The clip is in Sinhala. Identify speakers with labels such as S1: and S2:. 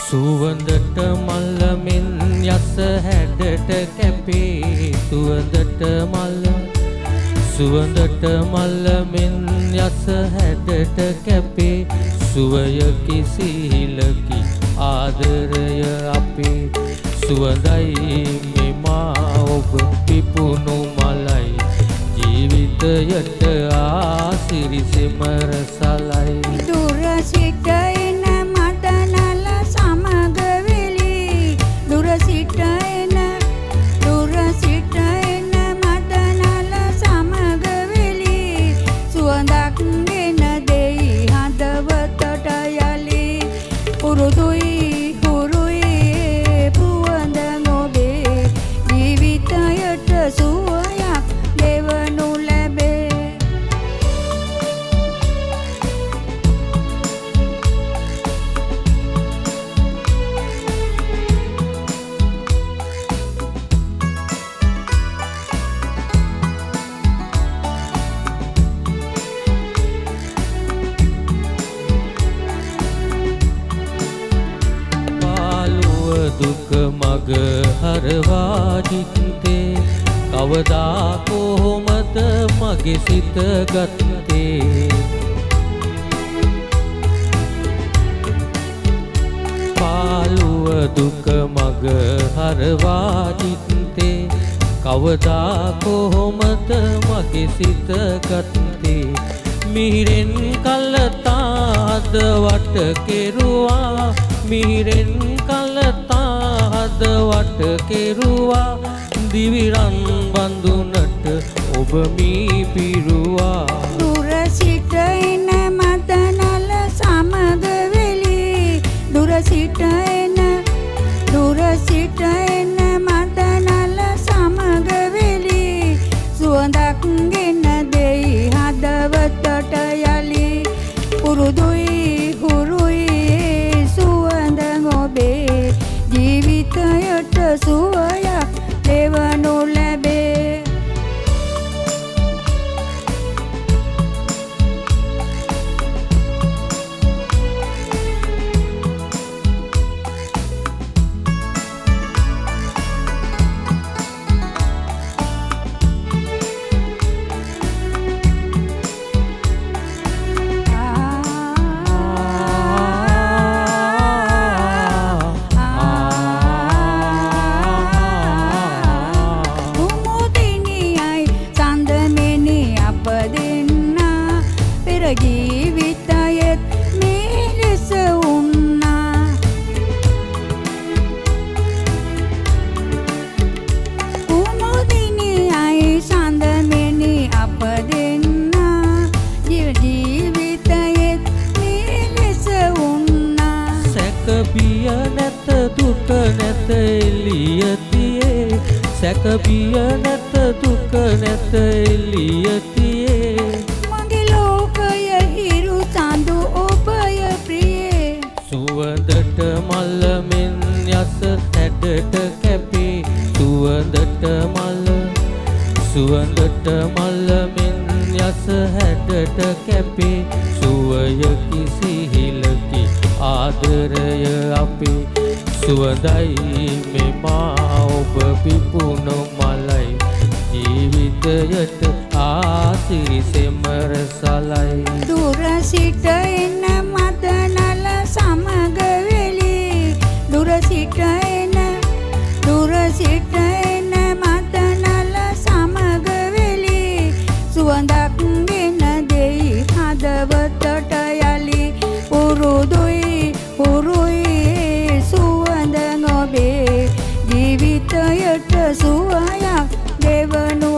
S1: සුවඳට මල්ල මෙන් යස හැඩට කැපේ සුවඳට මල්ල මෙන් යස හැඩට කැපේ සුවයකි සිහිලකි ආදරය අපේ සුවඳයි මෙමා ඔබ පිපුණු මලයි ජීවිතයට ආසිරි සෙමර සලයි
S2: දුර සිට එන මදනල සමග වෙලි දුර සිට එන මදනල සමග වෙලි සුවඳක් ගෙන දෙයි හදවතට යලි පුරුදුයි පුවඳ ඔබේ ජීවිතයට සුවයක් දෙවනු ලැබේ
S1: දුක මග හරවා ජිත්තේ කවදා කොහොමද මගේ සිත ගත්තේ පාළුව දුක මග හරවා ජිත්තේ කවදා කොහොමද මගේ සිත ගත්තේ මිහිරෙන් කලතා හදවට කෙරුවා මිහිරෙන් කලතා හදවට කෙරුවා දිවිරන් බඳුනට ඔබ මී පිරුවා
S2: දුර සිට එන මදනල සමග වෙලි දුර සිට එන මදනල සමග වෙලි සුවඳක් ගෙන දෙයි හදවතට යලි පුරුදුයි සුවඳ ඔබේ ජීවිතයට සුවයක් දෙවනු ලැබේ ජීවිතයත් මේ ලෙස වුණා කුමුදිනියයි සඳමෙනි අප දෙන්නා ජීවිතයත් මේ ලෙස වුණා
S1: සැක බිය නැත දුක නැත එළියතියේ සැක බිය නැත දුක නැත එළියතියේ
S2: සඳු ඔබය ප්‍රියේ
S1: සුවඳට මල්ල මෙන් යස හැඩට කැපේ සුවඳට මල්ල මෙන් යස හැඩට කැපේ සුවයකි සිහිලකි ආදරය අපේ සුවඳයි මෙමා ඔබ පිපුණු මලයි ජීවිතයට ආසිරි සෙමර සලයි
S2: දුර සිට එන මදනල සමග වෙලි දුර සිට එන මදනල සමග වෙලි සුවඳක් ගෙන දෙයි හදවතට යලි පුරුදුයි සුවඳ ඔබේ ජීවිතයට සුවයක් දෙවනු